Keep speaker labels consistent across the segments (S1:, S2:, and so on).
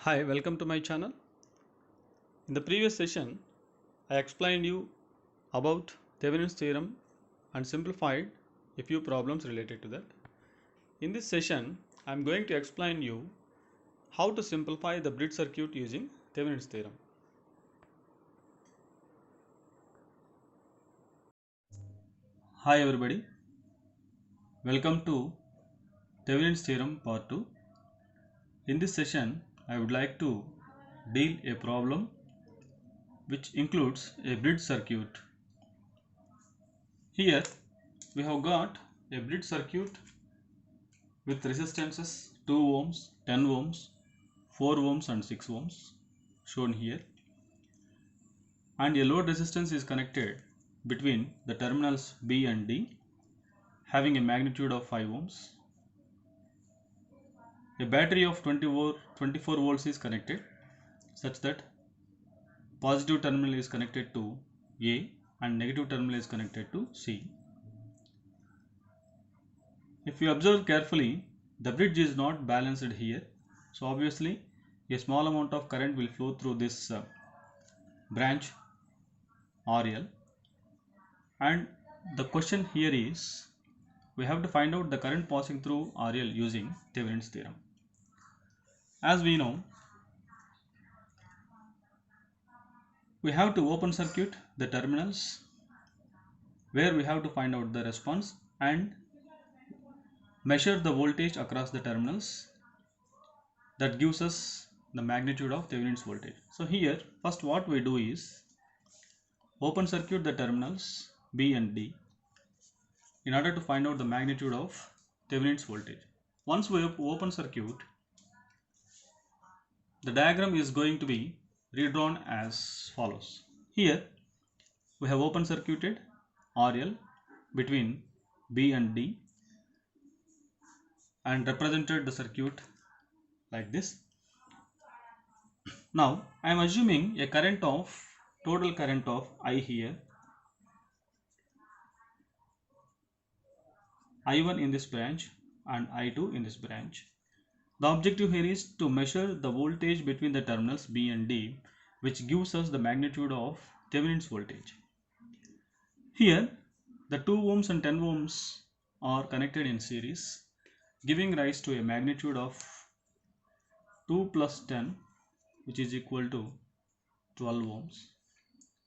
S1: Hi, welcome to my channel. In the previous session, I explained you about Thevenin's theorem and simplified a few problems related to that. In this session, I am going to explain you how to simplify the bridge circuit using Thevenin's theorem. Hi everybody, welcome to Thevenin's theorem part 2. In this session, I would like to deal a problem which includes a bridge circuit. Here we have got a bridge circuit with resistances 2 ohms, 10 ohms, 4 ohms and 6 ohms shown here, and a load resistance is connected between the terminals B and D having a magnitude of 5 ohms. A battery of 24 volts is connected such that positive terminal is connected to A and negative terminal is connected to C. If you observe carefully, the bridge is not balanced here, so obviously a small amount of current will flow through this branch RL, and the question here is we have to find out the current passing through RL using Thevenin's theorem. As we know, we have to open circuit the terminals where we have to find out the response and measure the voltage across the terminals. That gives us the magnitude of Thevenin's voltage. So here first what we do is open circuit the terminals B and D in order to find out the magnitude of Thevenin's voltage. Once we open circuit, the diagram is going to be redrawn as follows. Here we have open circuited RL between B and D and represented the circuit like this. Now I am assuming a total current of I here, I1 in this branch and I2 in this branch. The objective here is to measure the voltage between the terminals B and D, which gives us the magnitude of Thevenin's voltage. Here the 2 ohms and 10 ohms are connected in series, giving rise to a magnitude of 2 plus 10, which is equal to 12 ohms.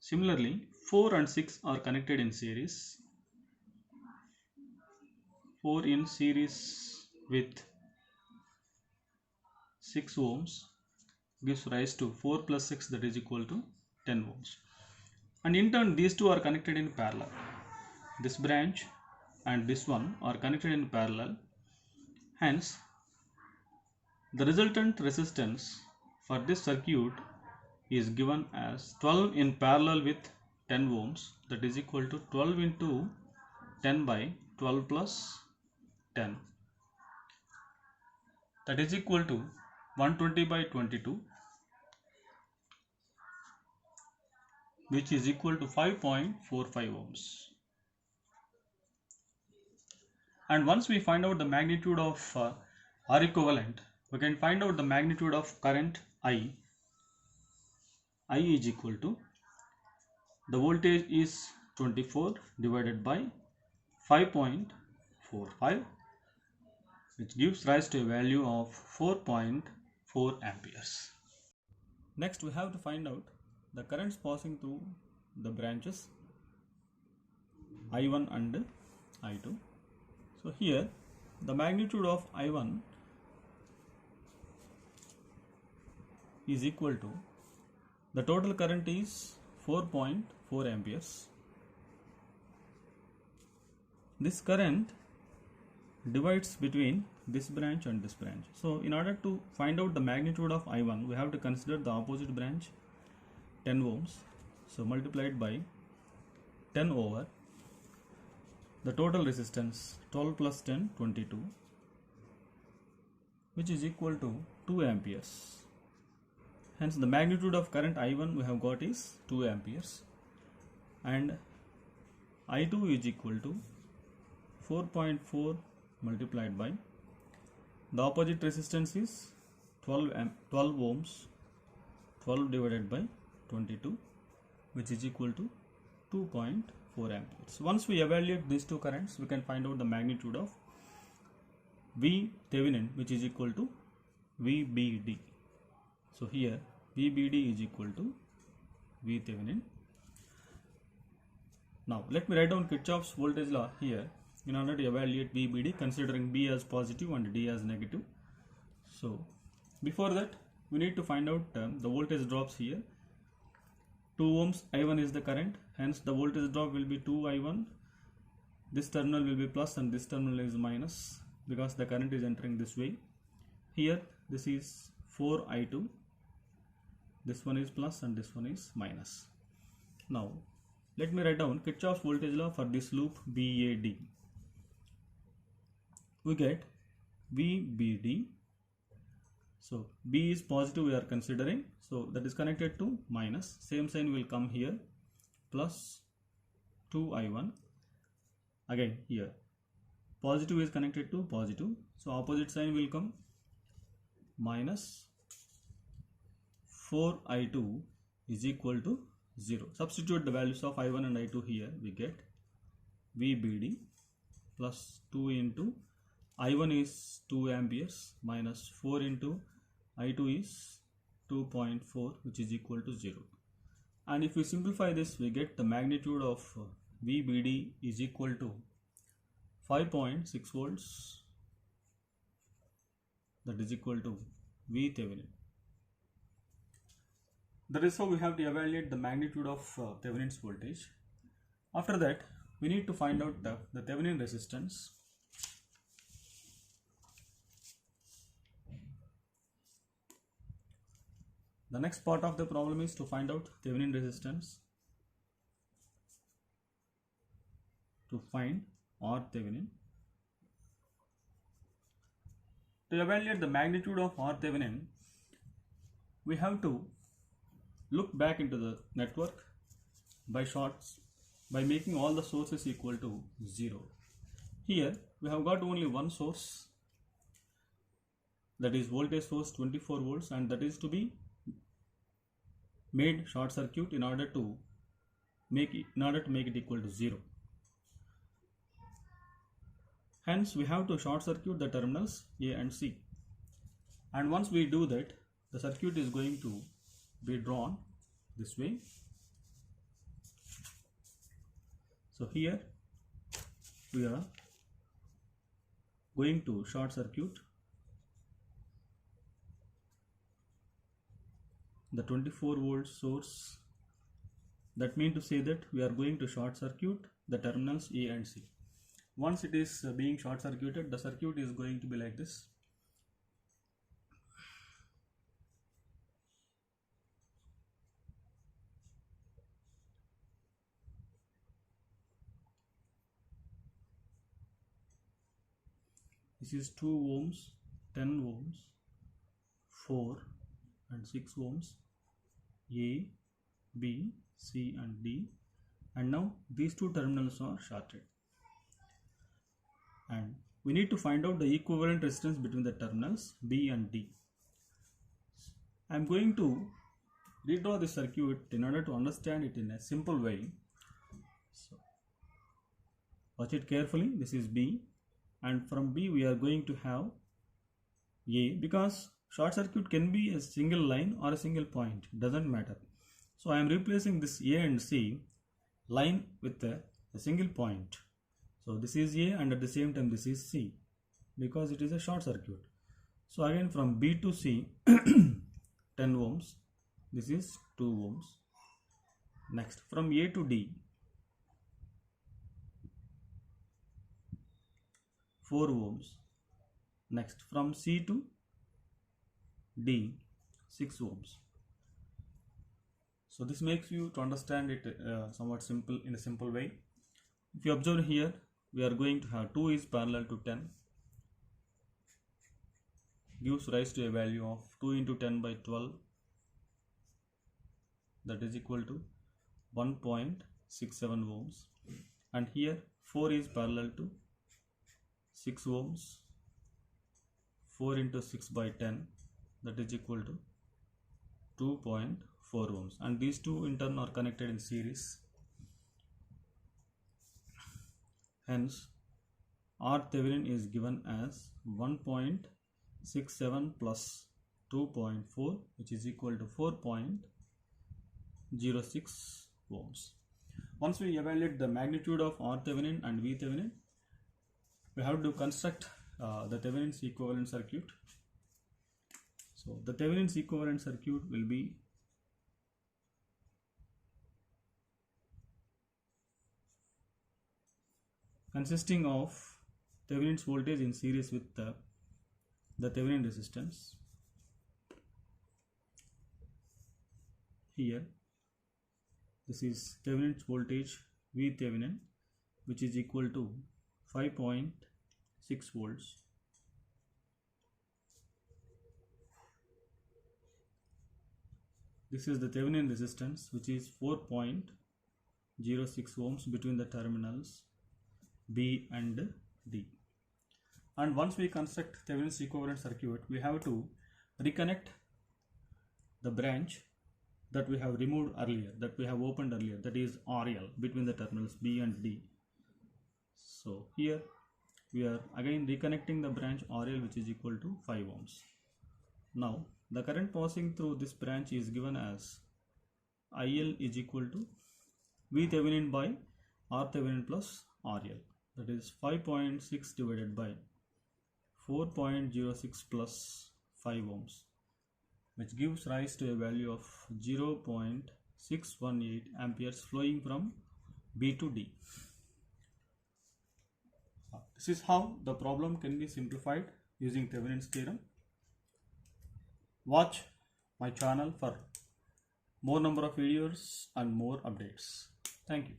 S1: Similarly, 4 and 6 are connected in series. 4 in series with 6 ohms gives rise to 4 plus 6, that is equal to 10 ohms. And in turn these two are connected in parallel. This branch and this one are connected in parallel. Hence, the resultant resistance for this circuit is given as 12 in parallel with 10 ohms, that is equal to 12 into 10 by 12 plus 10, that is equal to 120 by 22, which is equal to 5.45 ohms. And once we find out the magnitude of R equivalent, we can find out the magnitude of current I. I is equal to, the voltage is 24 divided by 5.45, which gives rise to a value of 4.4 amperes. Next we have to find out the currents passing through the branches I1 and I2. So here the magnitude of I1 is equal to, the total current is 4.4 amperes. This current divides between this branch and this branch. So in order to find out the magnitude of I1, we have to consider the opposite branch 10 ohms. So multiplied by 10 over the total resistance 12 plus 10, 22, which is equal to 2 amperes. Hence the magnitude of current I1 we have got is 2 amperes, and I2 is equal to 4.4 multiplied by the opposite resistance is 12 ohms, 12 divided by 22, which is equal to 2.4 amperes. Once we evaluate these two currents, we can find out the magnitude of V Thevenin, which is equal to VBD. So here VBD is equal to V Thevenin. Now let me write down Kirchhoff's voltage law here in order to evaluate VBD, considering B as positive and D as negative. So before that, we need to find out the voltage drops here. 2 ohms I1 is the current, hence the voltage drop will be 2 I1. This terminal will be plus and this terminal is minus because the current is entering this way. Here this is 4 I2. This one is plus and this one is minus. Now let me write down Kirchhoff's voltage law for this loop BAD. We get VBD. So B is positive we are considering, so that is connected to minus. Same sign will come here, plus 2 I1. Again here positive is connected to positive, so opposite sign will come, minus 4 I2 is equal to 0. Substitute the values of I1 and I2 here. We get VBD plus 2 into I1 is 2 amperes minus 4 into I2 is 2.4, which is equal to 0. And if we simplify this, we get the magnitude of VBD is equal to 5.6 volts, that is equal to V Thevenin. That is how we have to evaluate the magnitude of Thevenin's voltage. After that, we need to find out the Thevenin resistance. The next part of the problem is to find out Thevenin resistance. To find R Thevenin. To evaluate the magnitude of R Thevenin, we have to look back into the network by shorts by making all the sources equal to 0. Here we have got only one source, that is voltage source 24 volts, and that is to be made short circuit in order to make it equal to 0. Hence we have to short circuit the terminals A and C, and once we do that, the circuit is going to be drawn this way. So here we are going to short circuit the 24 volt source. That means to say that we are going to short circuit the terminals A and C. Once it is being short circuited, the circuit is going to be like this. This is 2 ohms, 10 ohms, 4 and 6 ohms, A, B, C and D, and now these two terminals are shorted. And we need to find out the equivalent resistance between the terminals B and D. I am going to redraw the circuit in order to understand it in a simple way. So watch it carefully. This is B, and from B we are going to have A, because short circuit can be a single line or a single point, doesn't matter. So I am replacing this A and C line with a single point. So this is A and at the same time this is C, because it is a short circuit. So again from B to C 10 ohms, this is 2 ohms. Next from A to D 4 ohms. Next from C to D 6 ohms. So this makes you to understand it somewhat simple, in a simple way. If you observe here, we are going to have 2 is parallel to 10, gives rise to a value of 2 into 10 by 12, that is equal to 1.67 ohms. And here 4 is parallel to 6 ohms, 4 into 6 by 10, that is equal to 2.4 ohms, and these two in turn are connected in series. Hence R Thevenin is given as 1.67 plus 2.4, which is equal to 4.06 ohms. Once we evaluate the magnitude of R Thevenin and V Thevenin, we have to construct the Thevenin's equivalent circuit. So the Thevenin's equivalent circuit will be consisting of Thevenin's voltage in series with the Thevenin resistance. Here this is Thevenin's voltage V Thevenin, which is equal to 5.6 volts. This is the Thevenin resistance, which is 4.06 ohms between the terminals B and D. And once we construct Thevenin's equivalent circuit, we have to reconnect the branch that we have removed earlier, that we have opened earlier, that is RL, between the terminals B and D. So here we are again reconnecting the branch RL, which is equal to 5 ohms. Now the current passing through this branch is given as IL is equal to V Thevenin by R Thevenin plus RL, that is 5.6 divided by 4.06 plus 5 ohms, which gives rise to a value of 0.618 amperes flowing from B to D. This is how the problem can be simplified using Thevenin's theorem. Watch my channel for more number of videos and more updates. Thank you.